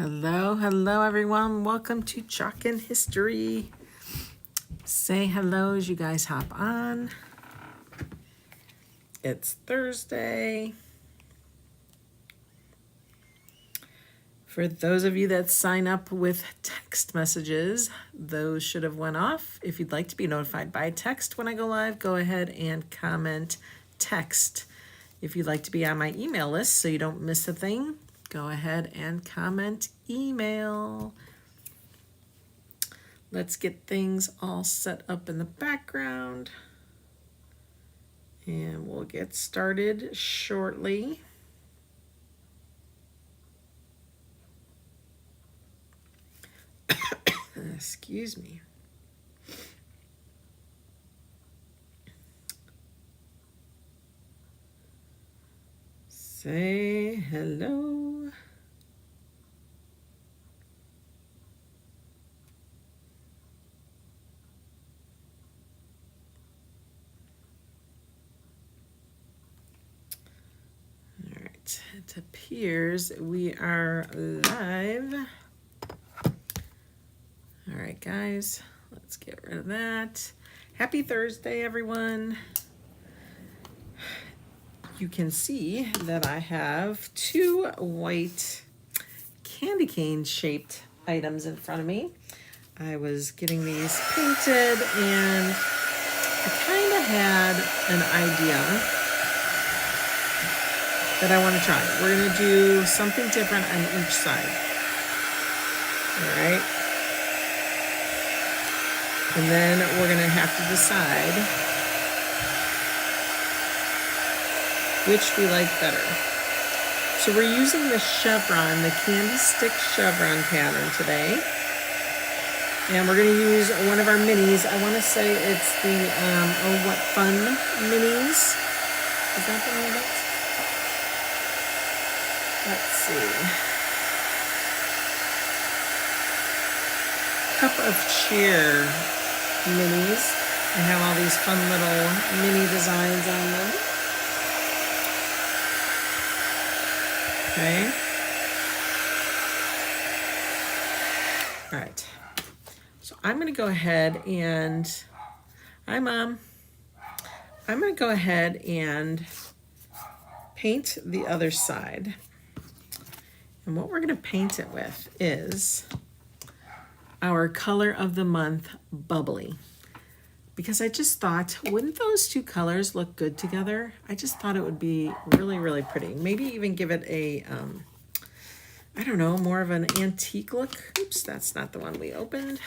Hello everyone. Welcome to Chalkin History. Say hello as you guys hop on. It's Thursday. For those of you that sign up with text messages, those should have went off. If you'd like to be notified by text when I go live, go ahead and comment text. If you'd like to be on my email list so you don't miss a thing, go ahead and comment email. Let's get things all set up in the background. And we'll get started shortly. Excuse me. Say hello. All right, it appears we are live. All right, guys, let's get rid of that. Happy Thursday, everyone. You can see that I have two white candy cane shaped items in front of me. I was getting these painted and I kind of had an idea that I want to try. We're going to do something different on each side. All right. And then we're going to have to decide which we like better. So we're using the Chevron, the candy stick Chevron pattern today. And we're going to use one of our minis. I want to say it's the Oh What Fun minis. Is that the one of it? Let's see. Cup of Cheer minis. They have all these fun little mini designs on them. Okay. All right. So I'm going to go ahead and, hi Mom. I'm going to go ahead and paint the other side. And what we're going to paint it with is our color of the month, Bubbly. Because I just thought, wouldn't those two colors look good together? I just thought it would be really, really pretty. Maybe even give it a, I don't know, more of an antique look. Oops, that's not the one we opened.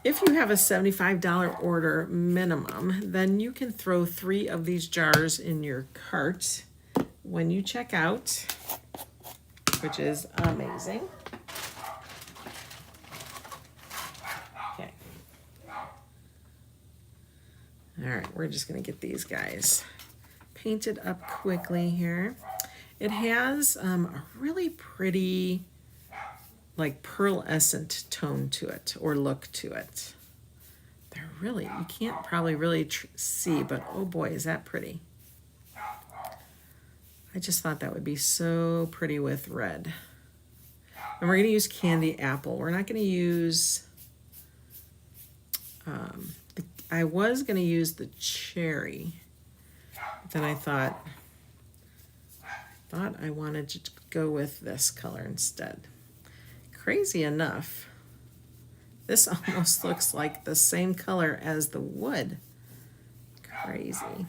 If you have a $75 order minimum, then you can throw 3 of these jars in your cart when you check out, which is amazing. All right, we're just going to get these guys painted up quickly here. It has a really pretty, like pearlescent tone to it or look to it. They're really, you can't probably really see, but oh boy, is that pretty. I just thought that would be so pretty with red. And we're going to use candy apple. We're not going to use... I was going to use the cherry, but then I thought I wanted to go with this color instead. Crazy enough, this almost looks like the same color as the wood. Crazy.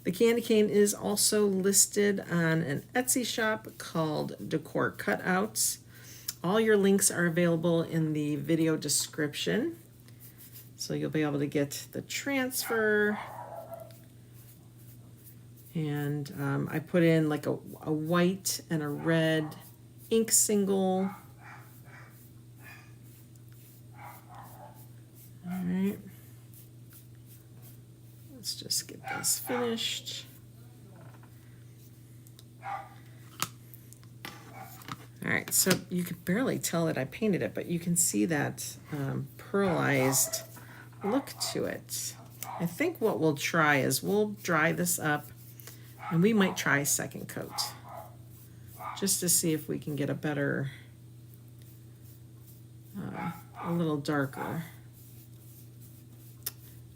The candy cane is also listed on an Etsy shop called Decor Cutouts. All your links are available in the video description. So you'll be able to get the transfer. And I put in like a white and a red ink single. All right. Let's just get this finished. All right, so you can barely tell that I painted it, but you can see that pearlized look to it. I think what we'll try is we'll dry this up and we might try a second coat. just to see if we can get a better, a little darker.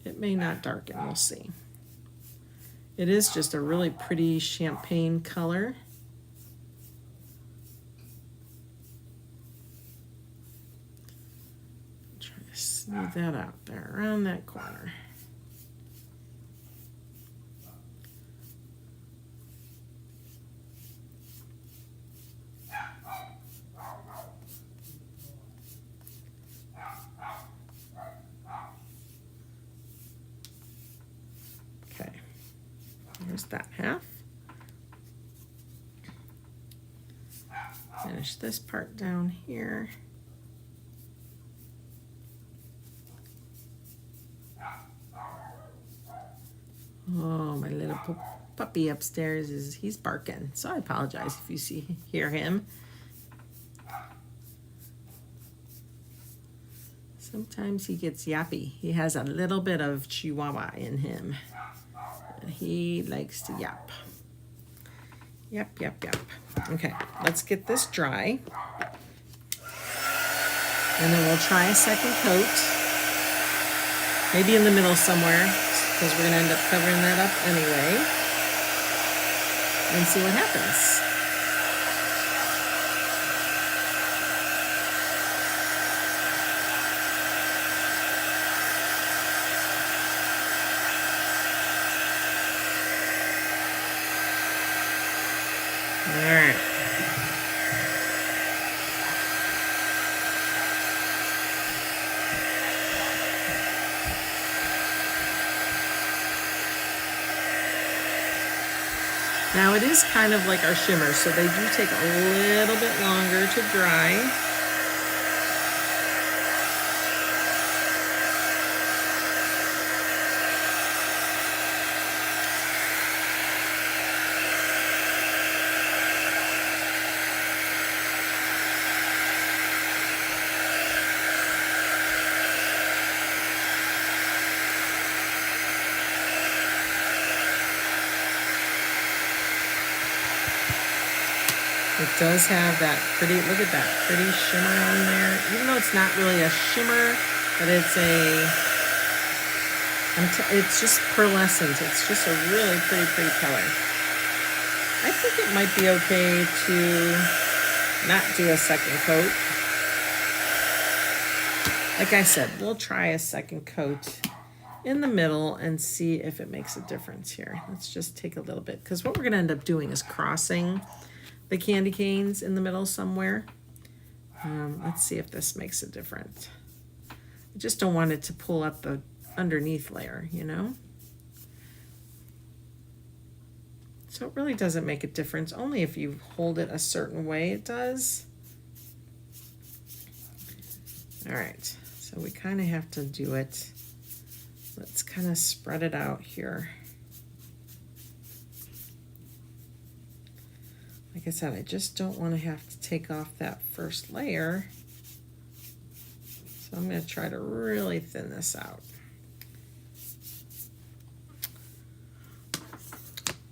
It may not darken, we'll see. It is just a really pretty champagne color. Try to smooth that out there around that corner. There's that half. Finish this part down here. Oh, my little puppy upstairs he's barking, so I apologize if you hear him. Sometimes he gets yappy. He has a little bit of Chihuahua in him. He likes to yap. Yep, yep, yep. Okay, let's get this dry. And then we'll try a second coat. Maybe in the middle somewhere, because we're gonna end up covering that up anyway. And see what happens. Alright. Now it is kind of like our shimmer, so they do take a little bit longer to dry. It does have that pretty, look at that pretty shimmer on there. Even though it's not really a shimmer, but it's it's just pearlescent. It's just a really pretty color. I think it might be okay to not do a second coat. Like I said, we'll try a second coat in the middle and see if it makes a difference here. Let's just take a little bit, because what we're gonna end up doing is crossing the candy canes in the middle somewhere. Let's see if this makes a difference. I just don't want it to pull up the underneath layer, you know? So it really doesn't make a difference. Only if you hold it a certain way it does. All right, so we kind of have to do it. Let's kind of spread it out here. Like I said, I just don't want to have to take off that first layer. So I'm going to try to really thin this out.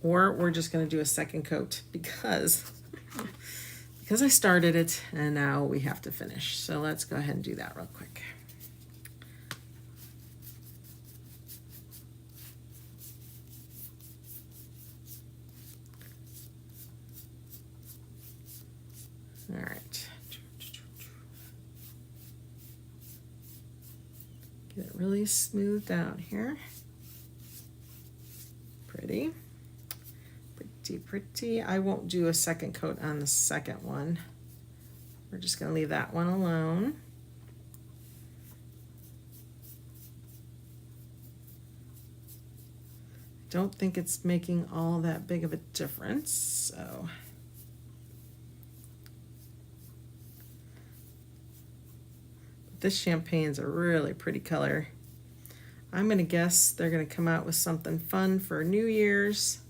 Or we're just going to do a second coat because I started it and now we have to finish. So let's go ahead and do that real quick. All right. Get it really smoothed out here. Pretty. Pretty. I won't do a second coat on the second one. We're just going to leave that one alone. Don't think it's making all that big of a difference, so. This champagne's a really pretty color. I'm going to guess they're going to come out with something fun for New Year's.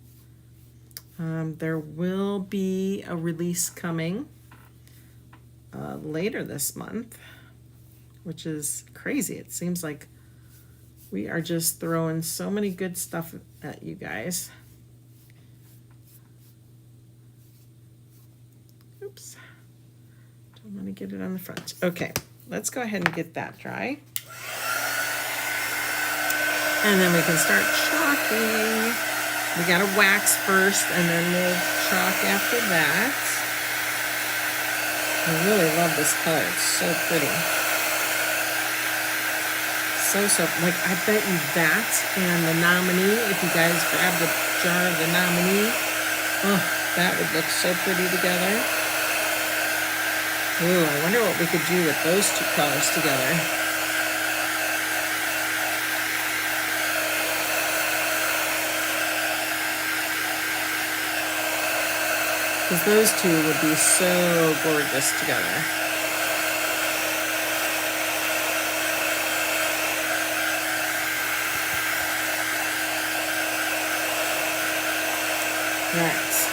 There will be a release coming later this month, which is crazy. It seems like we are just throwing so many good stuff at you guys. Oops. Don't want to get it on the front. Okay, let's go ahead and get that dry. And then we can start chalking. We gotta wax first and then we'll chalk after that. I really love this color, it's so pretty. So, like I bet you that and the nominee, if you guys grab the jar of the nominee, oh, that would look so pretty together. Ooh, I wonder what we could do with those two colors together. Because those two would be so gorgeous together. Right.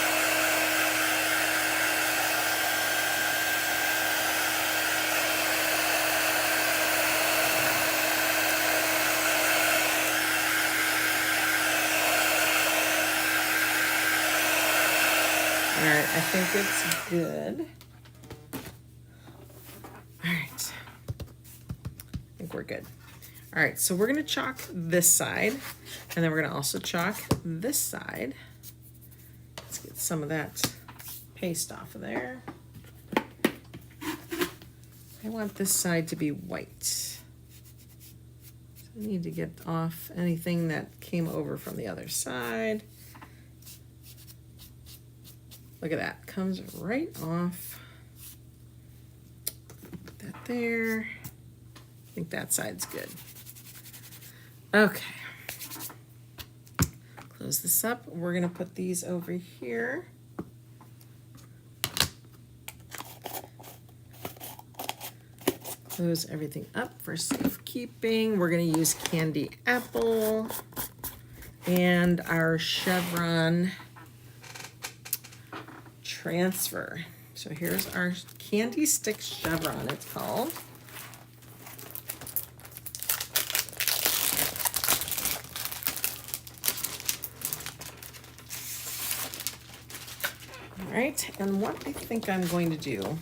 All right, I think it's good. All right, I think we're good. All right, so we're gonna chalk this side, and then we're gonna also chalk this side. Let's get some of that paste off of there. I want this side to be white. So I need to get off anything that came over from the other side. Look at that, comes right off. Put that there. I think that side's good. Okay. Close this up. We're gonna put these over here. Close everything up for safekeeping. We're gonna use candy apple and our Chevron transfer. So here's our candy stick Chevron, it's called. All right, and what I think I'm going to do,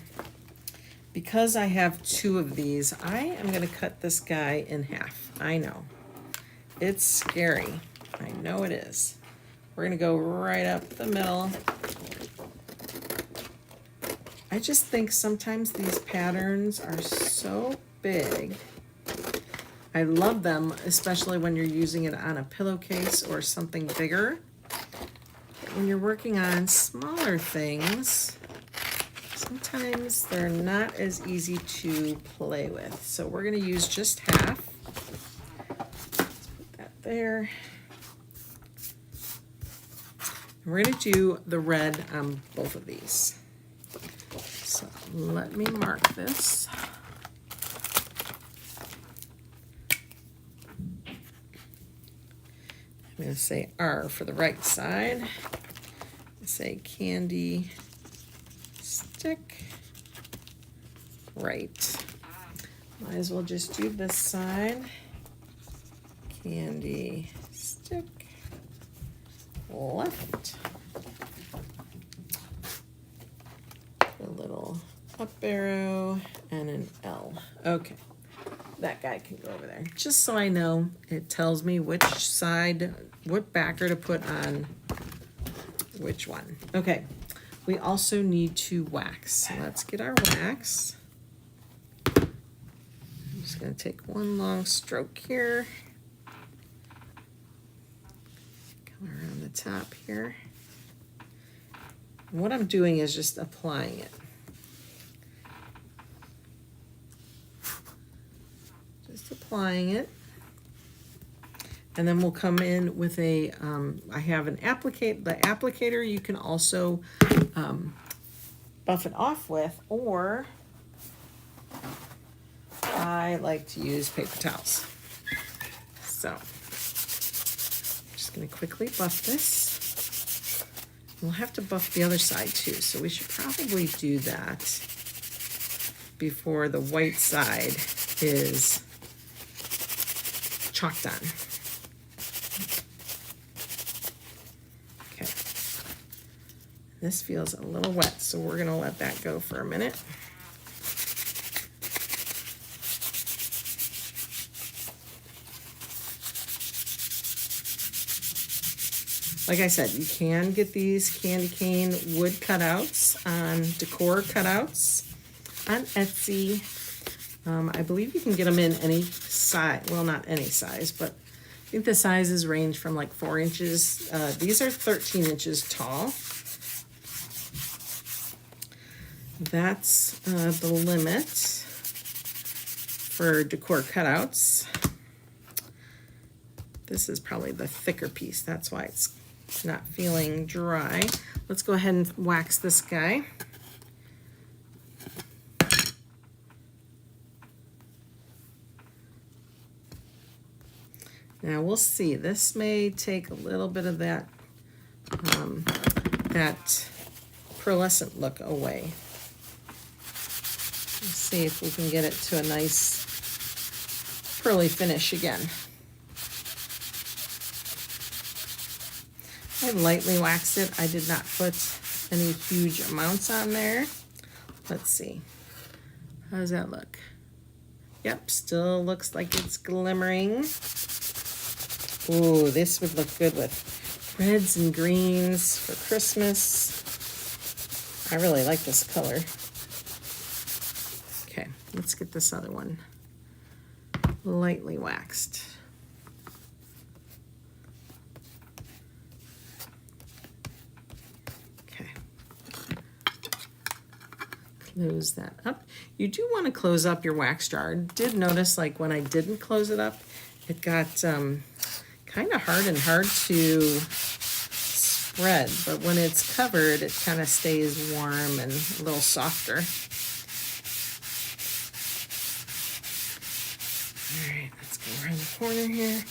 because I have two of these, I am going to cut this guy in half. I know, it's scary. I know it is. We're going to go right up the middle. I just think sometimes these patterns are so big. I love them, especially when you're using it on a pillowcase or something bigger. But when you're working on smaller things, sometimes they're not as easy to play with. So we're gonna use just half. Let's put that there. And we're gonna do the red on both of these. So let me mark this. I'm going to say R for the right side. Say candy stick right. Might as well just do this side. Candy stick left. A little up arrow and an L. Okay, that guy can go over there. Just so I know, it tells me which side, what backer to put on which one. Okay, we also need to wax. So let's get our wax. I'm just gonna take one long stroke here. Come around the top here. And what I'm doing is just applying it. Just applying it. And then we'll come in with a, I have an applicator you can also buff it off with, or I like to use paper towels. So, I'm just gonna quickly buff this. We'll have to buff the other side too, so we should probably do that before the white side is chalked on. Okay. This feels a little wet, so we're gonna let that go for a minute. Like I said, you can get these candy cane wood cutouts on Decor Cutouts on Etsy. I believe you can get them in any size, well, not any size, but I think the sizes range from like 4 inches. These are 13 inches tall. That's the limit for Decor Cutouts. This is probably the thicker piece. That's why it's not feeling dry. Let's go ahead and wax this guy. Now we'll see. This may take a little bit of that that pearlescent look away. Let's see if we can get it to a nice pearly finish again. I lightly waxed it. I did not put any huge amounts on there. Let's see. How does that look? Yep, still looks like it's glimmering. Ooh, this would look good with reds and greens for Christmas. I really like this color. Okay, let's get this other one lightly waxed. Close that up. You do want to close up your wax jar. I did notice, like when I didn't close it up, it got kind of hard to spread, but when it's covered, it kind of stays warm and a little softer. All right, let's go around the corner here.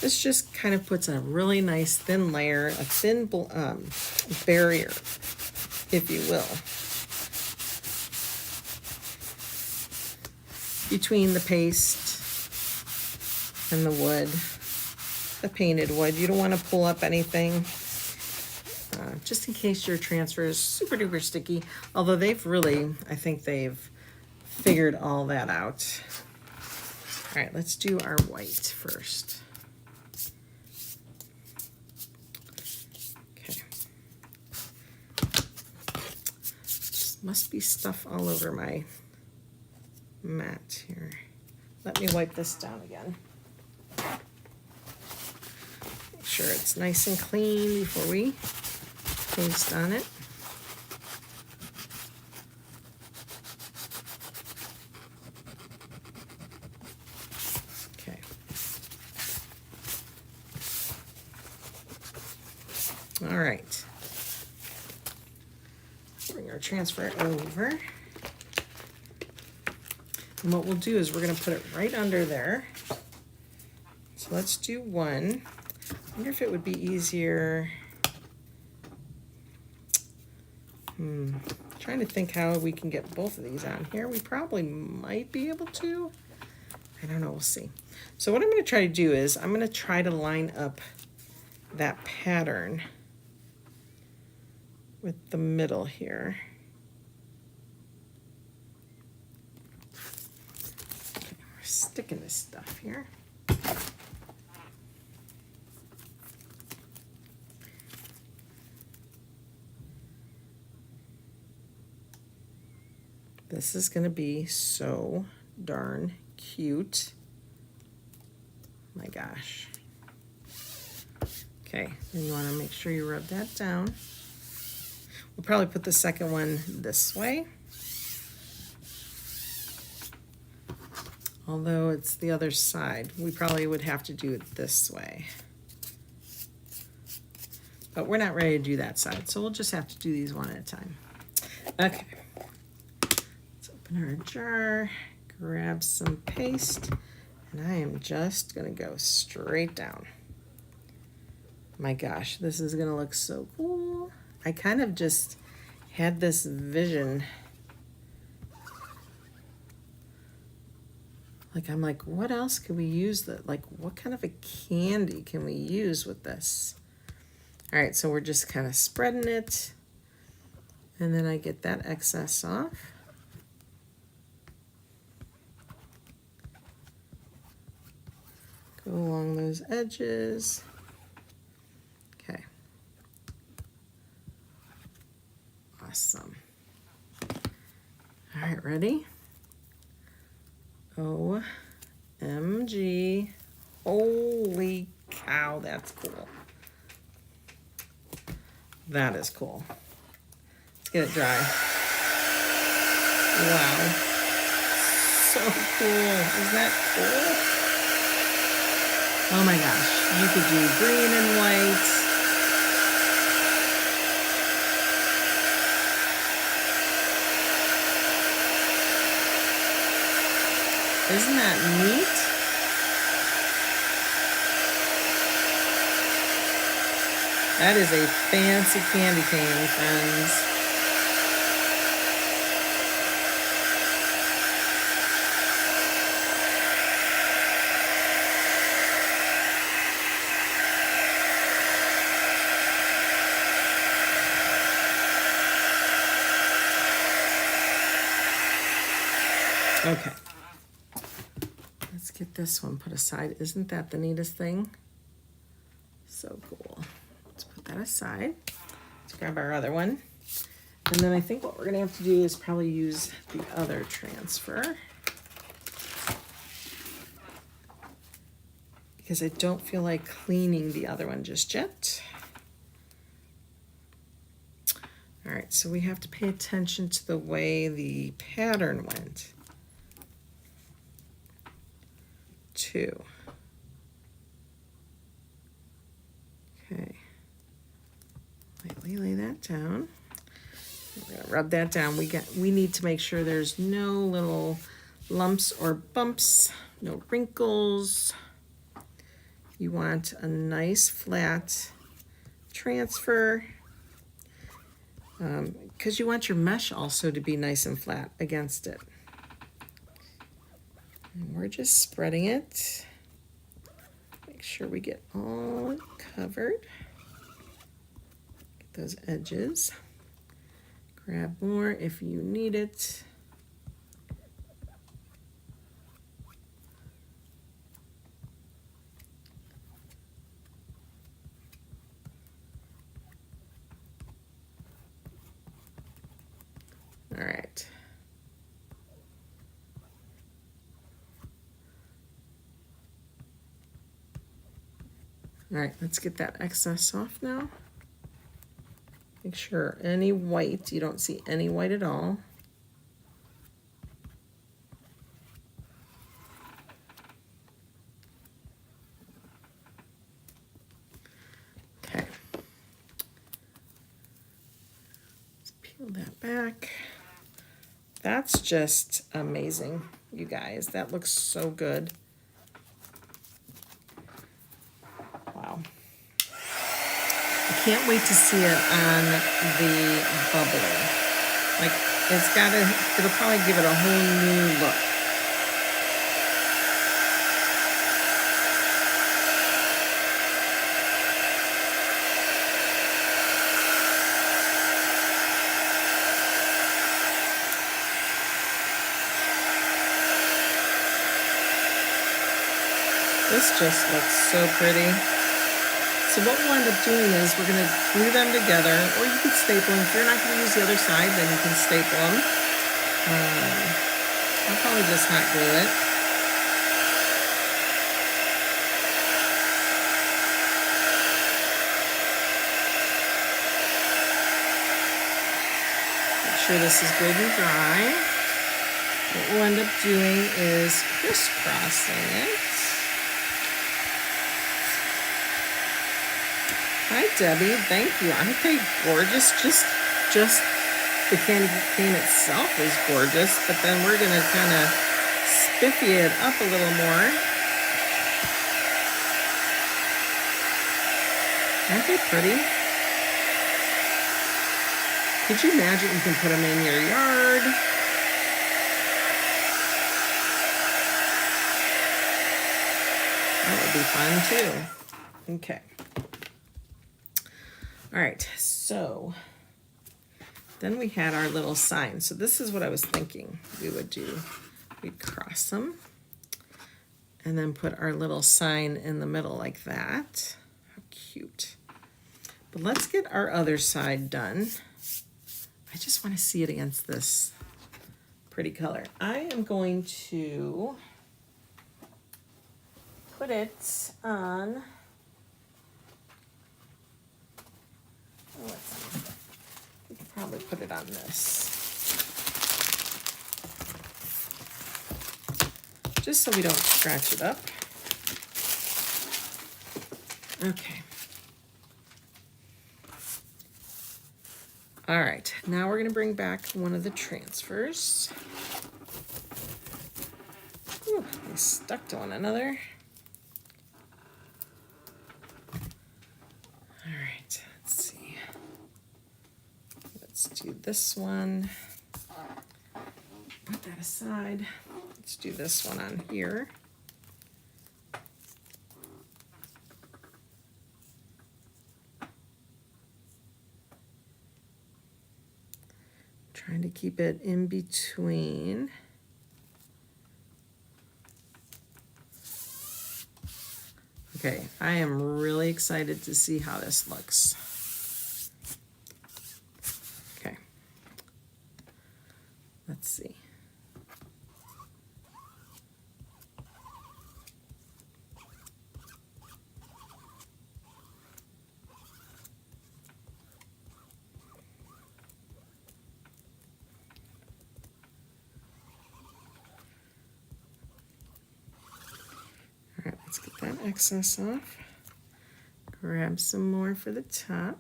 This just kind of puts a really nice thin layer, a thin barrier, if you will, between the paste and the wood, the painted wood. You don't want to pull up anything, just in case your transfer is super duper sticky, although they've really, I think they've figured all that out. All right, let's do our white first. Must be stuff all over my mat here. Let me wipe this down again. Make sure it's nice and clean before we paste on it. Okay. All right. Bring our transfer over. And what we'll do is we're going to put it right under there. So let's do one. I wonder if it would be easier. Trying to think how we can get both of these on here. We probably might be able to. I don't know, we'll see. So what I'm going to try to do is I'm going to try to line up that pattern with the middle here. Okay, we're sticking this stuff here. This is going to be so darn cute. My gosh. Okay, then you want to make sure you rub that down. We'll probably put the second one this way. Although it's the other side, we probably would have to do it this way. But we're not ready to do that side, so we'll just have to do these one at a time. Okay. Let's open our jar, grab some paste, and I am just gonna go straight down. My gosh, this is gonna look so cool. I kind of just had this vision Like, I'm like, what else could we use that? Like, what kind of a candy can we use with this? All right, so we're just kind of spreading it. And then I get that excess off. Go along those edges. Okay. Awesome. All right, ready? OMG. Holy cow, that's cool. That is cool. Let's get it dry. Wow. So cool. Isn't that cool? Oh my gosh. You could do green and white. Isn't that neat? That is a fancy candy cane, friends. Okay. Let's get this one put aside. Isn't that the neatest thing? So cool. Let's put that aside. Let's grab our other one. And then I think what we're gonna have to do is probably use the other transfer, because I don't feel like cleaning the other one just yet. All right, so we have to pay attention to the way the pattern went. 2. Okay. Lightly lay that down. We're gonna rub that down. We need to make sure there's no little lumps or bumps, no wrinkles. You want a nice flat transfer, because you want your mesh also to be nice and flat against it. And we're just spreading it. Make sure we get all covered. Get those edges. Grab more if you need it. All right. All right, let's get that excess off now. Make sure any white, you don't see any white at all. Okay. Let's peel that back. That's just amazing, you guys. That looks so good. Wow. I can't wait to see it on the Bubbly. Like, it'll probably give it a whole new look. This just looks so pretty. So what we'll end up doing is we're going to glue them together, or you can staple them. If you're not going to use the other side, then you can staple them. I'll probably just hot glue it. Make sure this is good and dry. What we'll end up doing is crisscrossing it. Hi, Debbie. Thank you. Aren't they gorgeous? Just the candy cane itself is gorgeous, but then we're going to kind of spiffy it up a little more. Aren't they pretty? Could you imagine you can put them in your yard? That would be fun too. Okay. All right, so then we had our little sign. So this is what I was thinking we would do. We'd cross them and then put our little sign in the middle like that. How cute. But let's get our other side done. I just want to see it against this pretty color. I am going to put it on, let's see. We could probably put it on this. Just so we don't scratch it up. Okay. All right, now we're gonna bring back one of the transfers. Ooh, they stuck to one another. All right, let's see. Let's do this one. Put that aside. Let's do this one on here. Trying to keep it in between. Okay, I am really excited to see how this looks. Okay, let's see. All right, let's get that excess off. Grab some more for the top.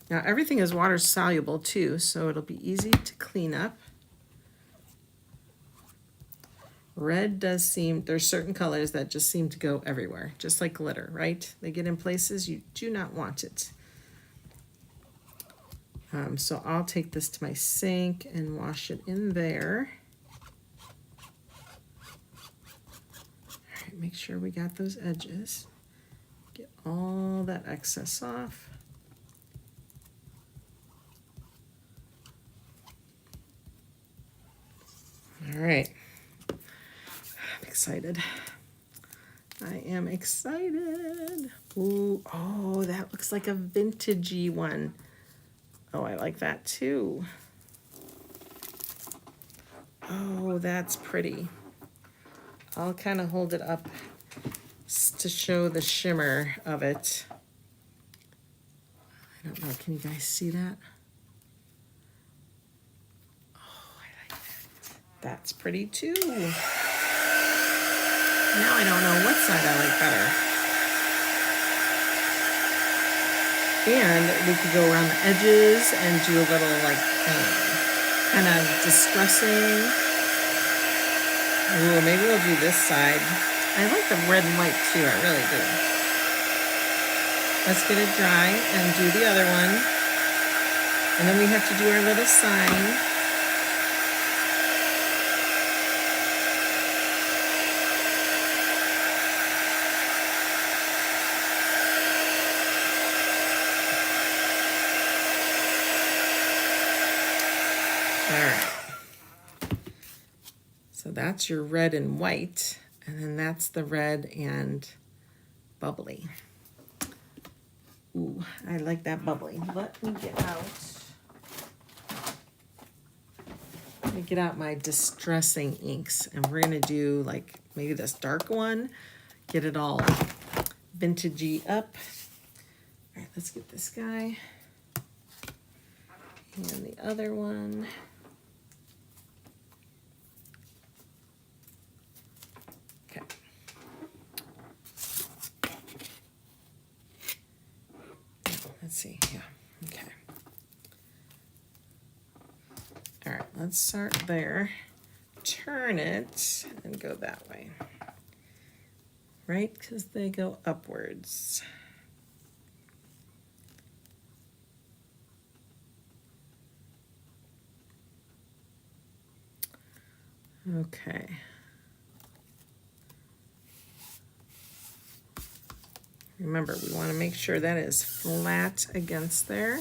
Now everything is water soluble too, so it'll be easy to clean up. Red does seem, there's certain colors that just seem to go everywhere, just like glitter, right? They get in places you do not want it. So I'll take this to my sink and wash it in there. All right, make sure we got those edges. Get all that excess off. All right, I'm excited. I am excited. Ooh, oh, that looks like a vintagey one. Oh, I like that too. Oh, that's pretty. I'll kind of hold it up to show the shimmer of it. I don't know, can you guys see that? Oh, I like that. That's pretty too. Now I don't know what side I like better. And we could go around the edges and do a little like kind of distressing. Ooh, maybe we'll do this side. I like the red and white too, I really do. Let's get it dry and do the other one. And then we have to do our little sign. All right, so that's your red and white, and then that's the red and bubbly. Ooh, I like that bubbly. Let me get out my distressing inks, and we're gonna do like maybe this dark one, get it all vintagey up. All right, let's get this guy and the other one. Let's see, yeah, okay. All right, let's start there. Turn it and go that way. Right, because they go upwards. Okay. Remember, we want to make sure that is flat against there.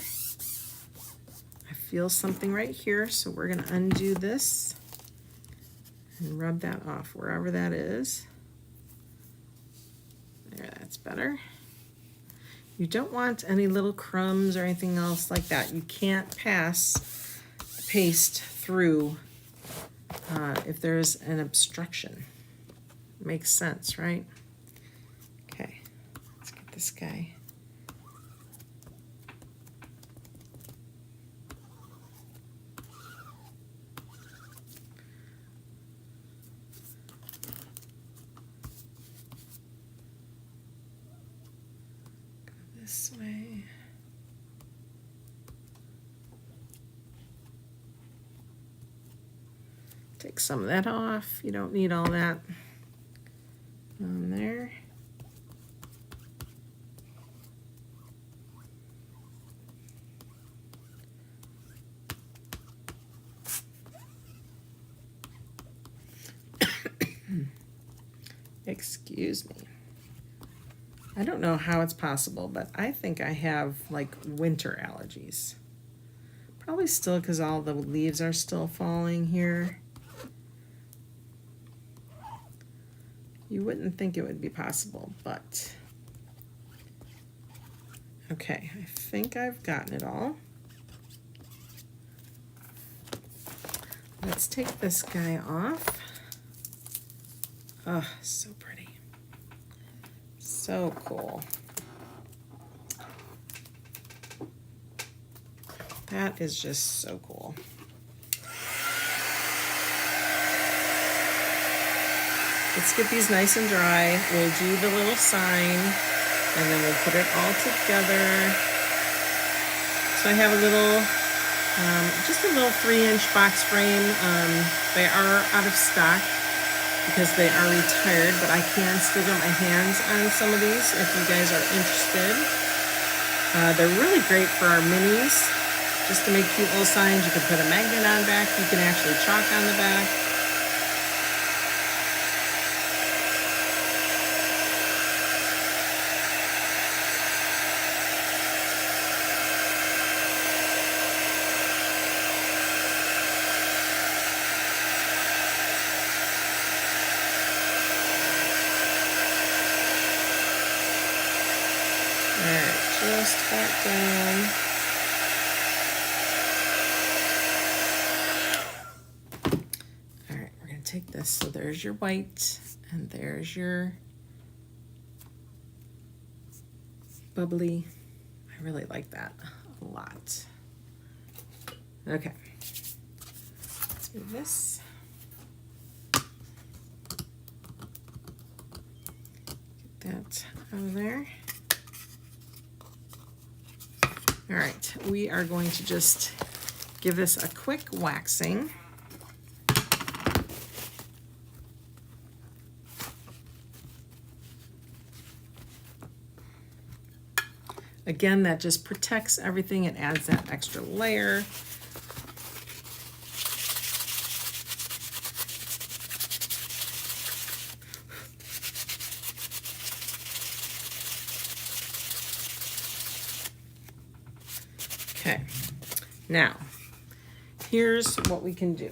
I feel something right here, so we're going to undo this and rub that off wherever that is. There, that's better. You don't want any little crumbs or anything else like that. You can't pass paste through if there's an obstruction. Makes sense, right? Okay, let's get this guy. Go this way. Take some of that off. You don't need all that on there. Excuse me. I don't know how it's possible, but I think I have like winter allergies. Probably still because all the leaves are still falling here. You wouldn't think it would be possible, but okay, I think I've gotten it all. Let's take this guy off. Oh, so pretty. So cool. That is just so cool. Let's get these nice and dry. We'll do the little sign and then we'll put it all together. So I have a little, just a little 3-inch box frame. They are out of stock because they are retired, but I can still get my hands on some of these if you guys are interested. They're really great for our minis, just to make cute little signs. You can put a magnet on back. You can actually chalk on the back. Just that down. All right, we're going to take this. So there's your white, and there's your bubbly. I really like that a lot. Okay, let's move this. Get that out of there. All right, we are going to just give this a quick waxing. Again, that just protects everything. It adds that extra layer. Okay, now here's what we can do.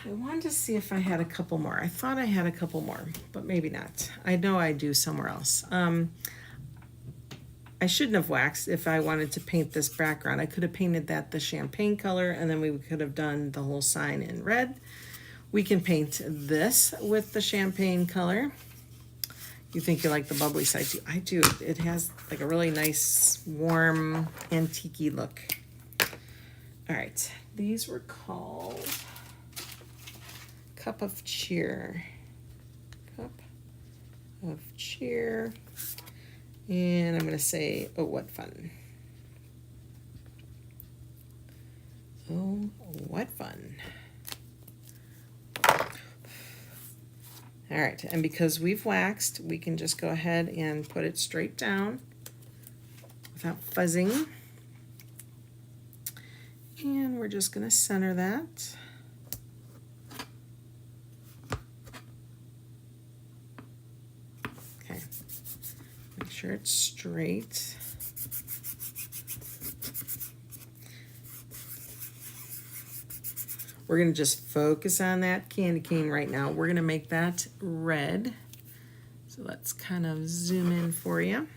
I wanted to see if I had a couple more. I thought I had a couple more, but maybe not. I know I do somewhere else. I shouldn't have waxed if I wanted to paint this background. I could have painted that the champagne color, and then we could have done the whole sign in red. We can paint this with the champagne color. You think you like the bubbly side too? I do. It has like a really nice, warm, antique-y look. All right, these were called Cup of Cheer. Cup of Cheer. And I'm gonna say, oh, what fun. Oh, what fun. All right, and because we've waxed, we can just go ahead and put it straight down without fuzzing. And we're just gonna center that. sure it's straight. We're going to just focus on that candy cane right now. We're going to make that red. So let's kind of zoom in for you.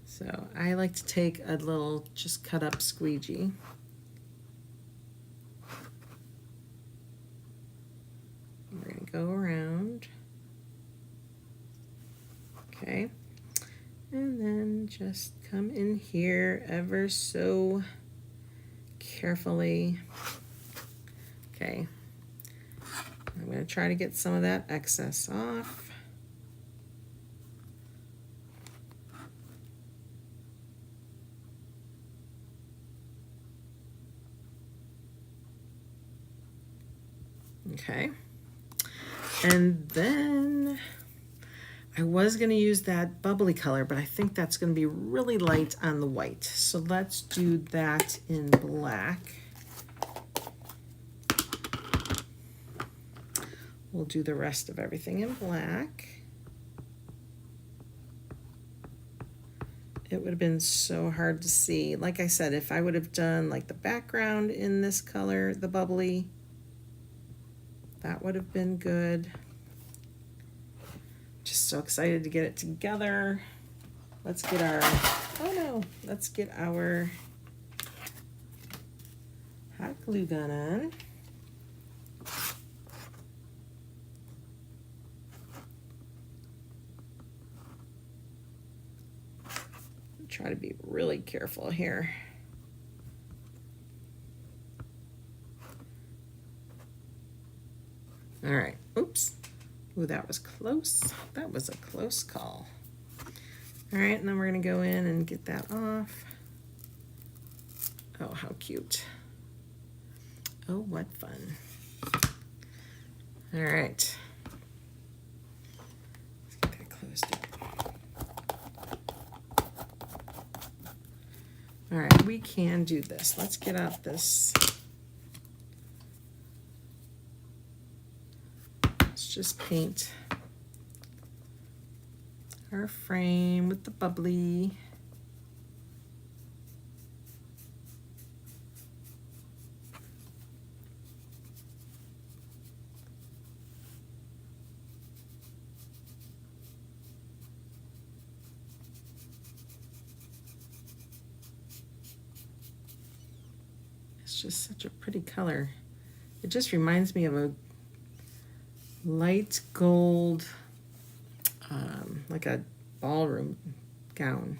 So I like to take a little just cut up squeegee. We're going to go around. Okay. And then just come in here ever so carefully. Okay. I'm going to try to get some of that excess off. Okay. And then I was going to use that bubbly color, but I think that's going to be really light on the white. So let's do that in black. We'll do the rest of everything in black. It would have been so hard to see. Like I said, if I would have done like the background in this color, the bubbly, that would have been good. Just so excited to get it together. Let's get our, oh no, let's get our hot glue gun on. Try to be really careful here. All right, oops. Ooh, that was close. That was a close call. All right, and then we're gonna go in and get that off. Oh, how cute. Oh, what fun. All right. Let's get that closed up. All right, we can do this. Let's get out this. Let's just paint our frame with the bubbly. It's just such a pretty color. It just reminds me of a light gold, like a ballroom gown.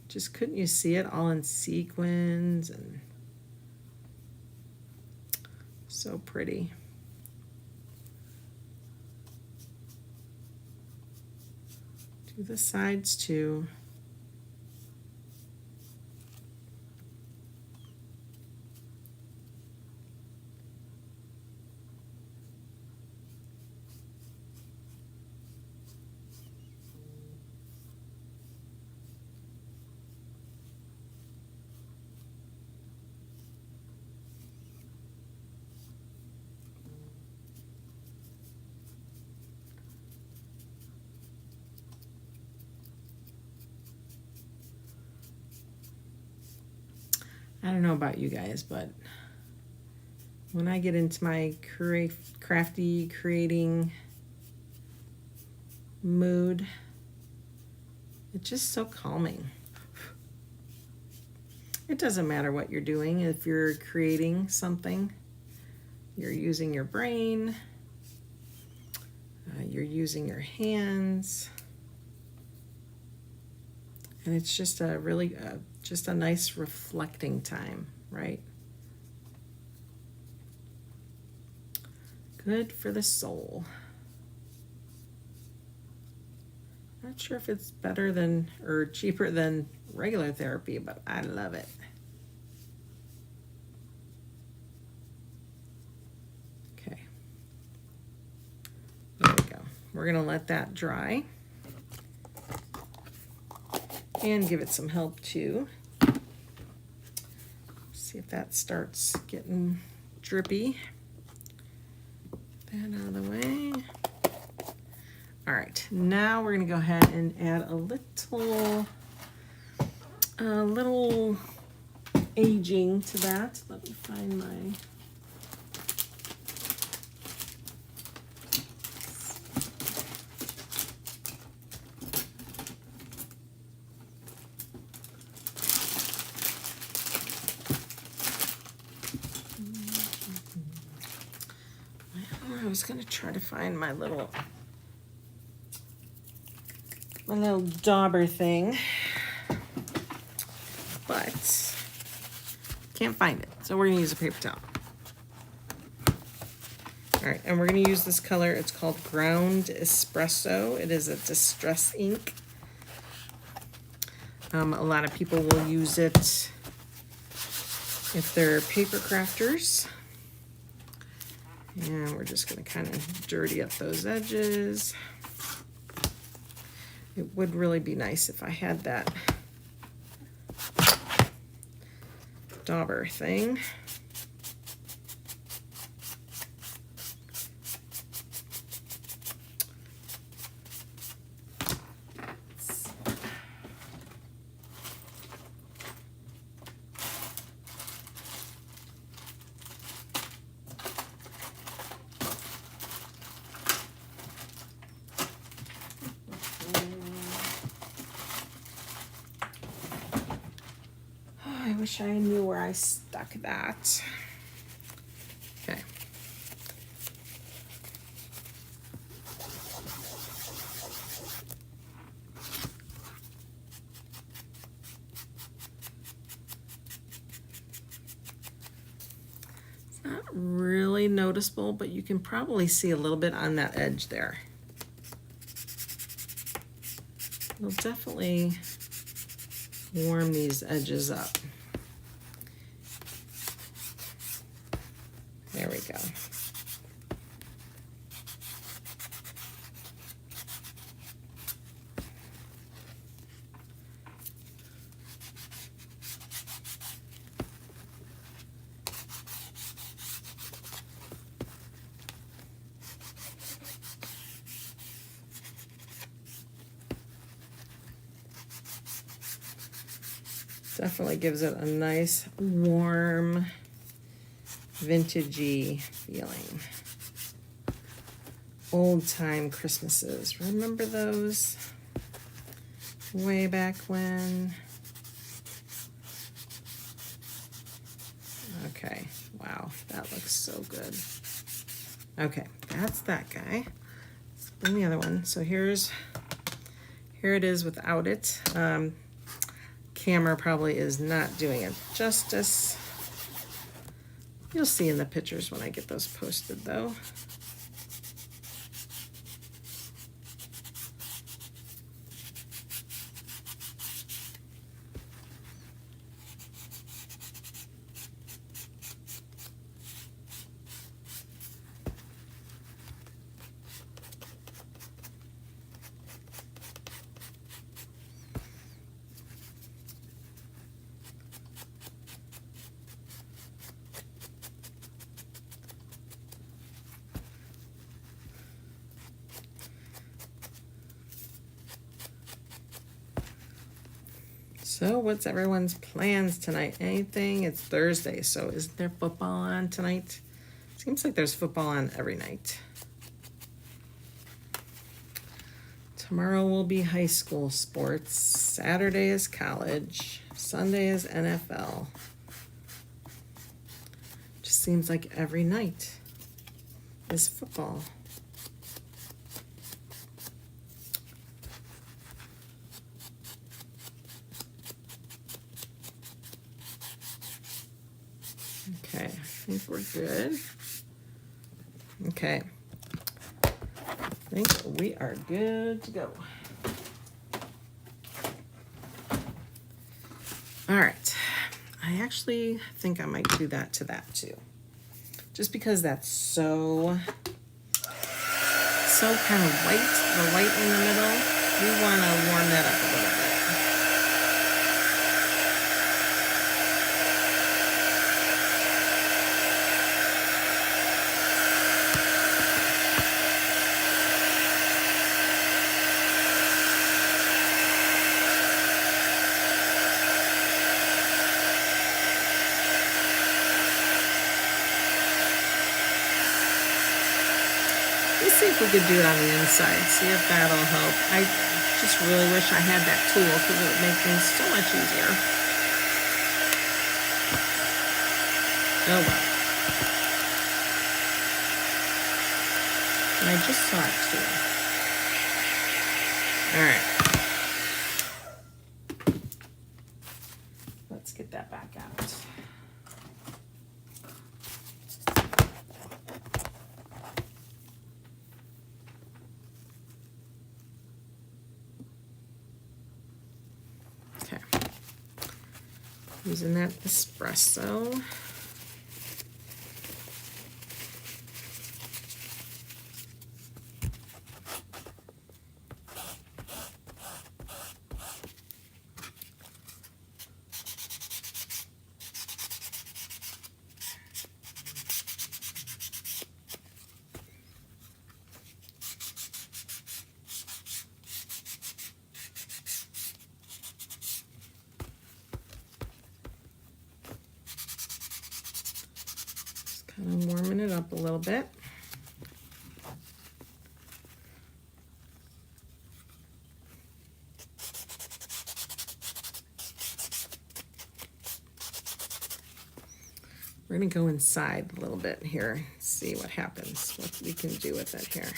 Just couldn't you see it all in sequins and so pretty. Do the sides too. I don't know about you guys, but when I get into my crafty creating mood, it's just so calming. It doesn't matter what you're doing. If you're creating something, you're using your brain, you're using your hands, and it's just a really just a nice reflecting time, right? Good for the soul. Not sure if it's better than or cheaper than regular therapy, but I love it. Okay. There we go. We're gonna let that dry. And give it some help too. See if that starts getting drippy. That out of the way. All right, now we're gonna go ahead and add a little aging to that. Let me find my, I was gonna try to find my little dauber thing, but can't find it. So we're gonna use a paper towel. All right, and we're gonna use this color. It's called Ground Espresso. It is a distress ink. A lot of people will use it if they're paper crafters. And we're just gonna kind of dirty up those edges. It would really be nice if I had that dauber thing. I wish I knew where I stuck that. Okay. It's not really noticeable, but you can probably see a little bit on that edge there. We'll definitely warm these edges up. There we go. Definitely gives it a nice, warm, vintagey feeling. Old time Christmases. Remember those? Way back when. Okay, wow, that looks so good. Okay, that's that guy. Let's bring the other one. So here it is without it. Camera probably is not doing it justice. You'll see in the pictures when I get those posted though. So what's everyone's plans tonight? Anything? It's Thursday, so is there football on tonight? Seems like there's football on every night. Tomorrow will be high school sports. Saturday is college. Sunday is NFL. Just seems like every night is football. Okay, I think we're good. Okay, I think we are good to go. All right, I actually think I might do that to that too. Just because that's so kind of white, the white in the middle, we want to warm that up a little bit. Let's see if we could do it on the inside, see if that'll help. I just really wish I had that tool because it would make things so much easier. Oh well. And I just saw it too. All right. Let's get that back out. Okay. Using that espresso. Kind of warming it up a little bit. We're going to go inside a little bit here, see what happens, what we can do with it here.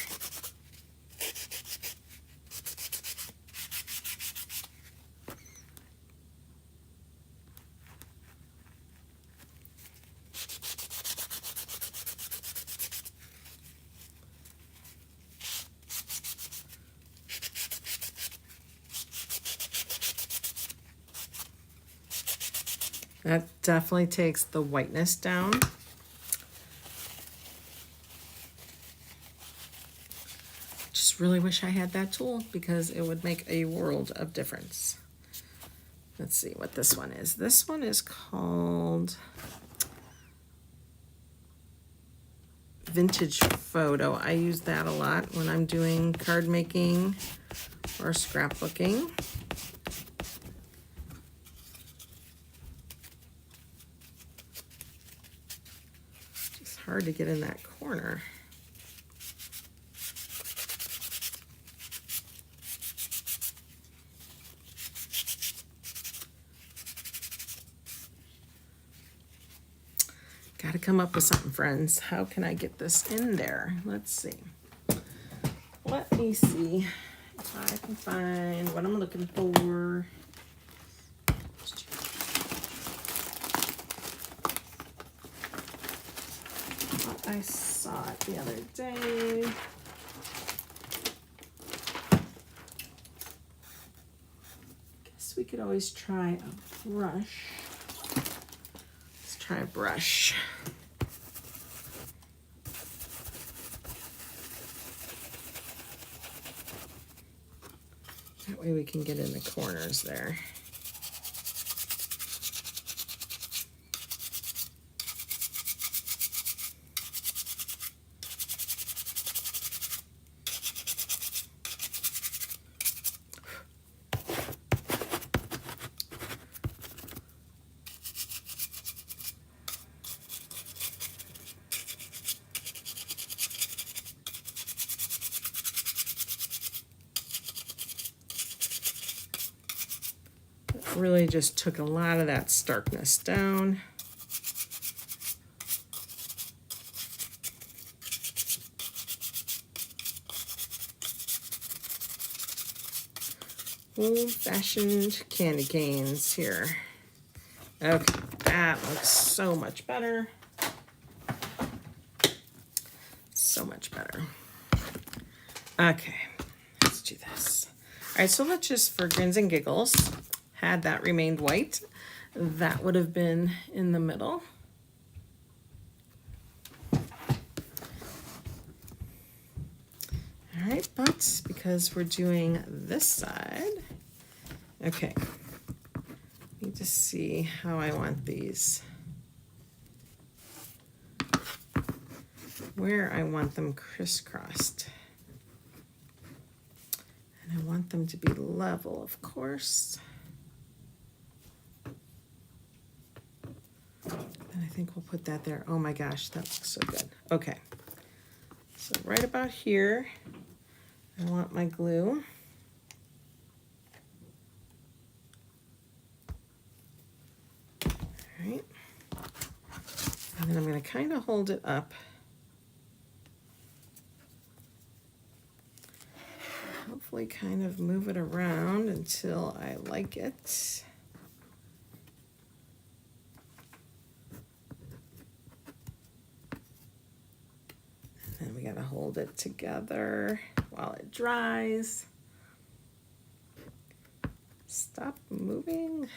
That definitely takes the whiteness down. Just really wish I had that tool because it would make a world of difference. Let's see what this one is. This one is called Vintage Photo. I use that a lot when I'm doing card making or scrapbooking. Hard to get in that corner. Got to come up with something, friends. How can I get this in there? Let's see. Let me see if I can find what I'm looking for. I saw it the other day. Guess we could always try a brush. Let's try a brush. That way we can get in the corners there. Really just took a lot of that starkness down. Old-fashioned candy canes here. Okay, that looks so much better. So much better. Okay, let's do this. All right, so let's just, for grins and giggles, had that remained white, that would have been in the middle. All right, but because we're doing this side, okay, need to see how I want these, where I want them crisscrossed. And I want them to be level, of course. And I think we'll put that there. Oh my gosh, that looks so good. Okay. So right about here, I want my glue. All right. And then I'm going to kind of hold it up. Hopefully kind of move it around until I like it. And then we got to hold it together while it dries. Stop moving.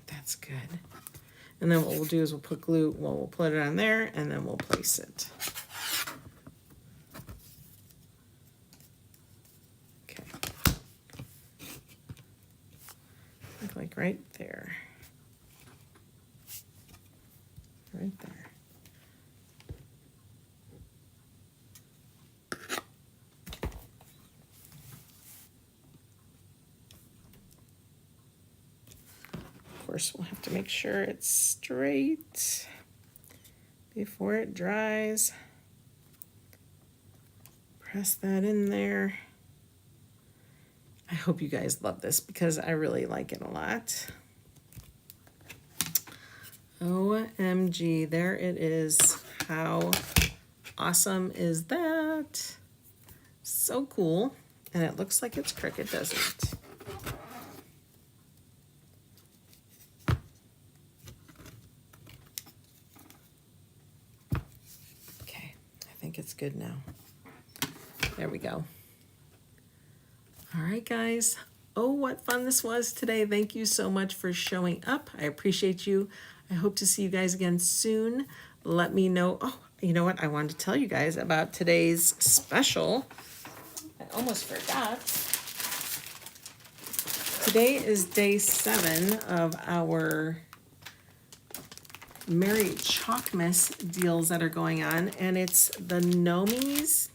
That's good. And then what we'll do is we'll put glue, well, we'll put it on there and then we'll place it. Okay. Like right there. Right there. Of course, we'll have to make sure it's straight before it dries. Press that in there. I hope you guys love this because I really like it a lot. OMG, there it is. How awesome is that? So cool. And it looks like it's crooked, doesn't it? It's good now. There we go. All right, guys. Oh, what fun this was today. Thank you so much for showing up. I appreciate you. I hope to see you guys again soon. Let me know. Oh, you know what? I wanted to tell you guys about today's special. I almost forgot. Today is day 7 of our Merry Chalkmas deals that are going on, and it's the Gnomies,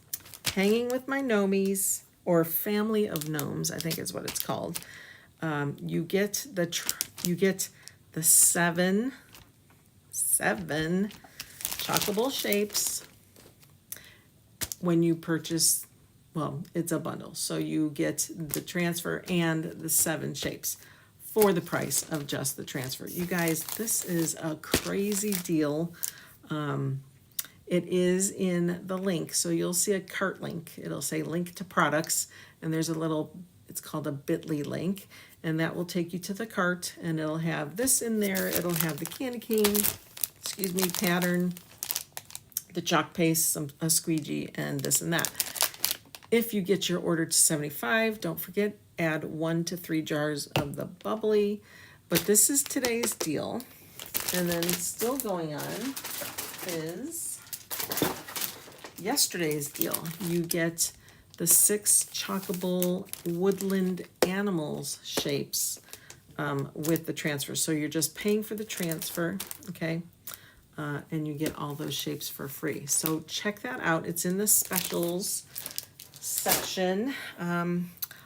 Hanging with My Gnomies, or Family of Gnomes, I think is what it's called. You get the seven chalkable shapes when you purchase. Well, it's a bundle, so you get the transfer and the 7 shapes for the price of just the transfer. You guys, this is a crazy deal. It is in the link, so you'll see a cart link. It'll say link to products, and there's a little, it's called a bit.ly link, and that will take you to the cart, and it'll have this in there. It'll have the candy cane, pattern, the chalk paste, a squeegee, and this and that. If you get your order to 75, don't forget, add 1 to 3 jars of the Bubbly. But this is today's deal. And then still going on is yesterday's deal. You get the 6 chalkable woodland animals shapes with the transfer. So you're just paying for the transfer, okay? And you get all those shapes for free. So check that out. It's in the specials section.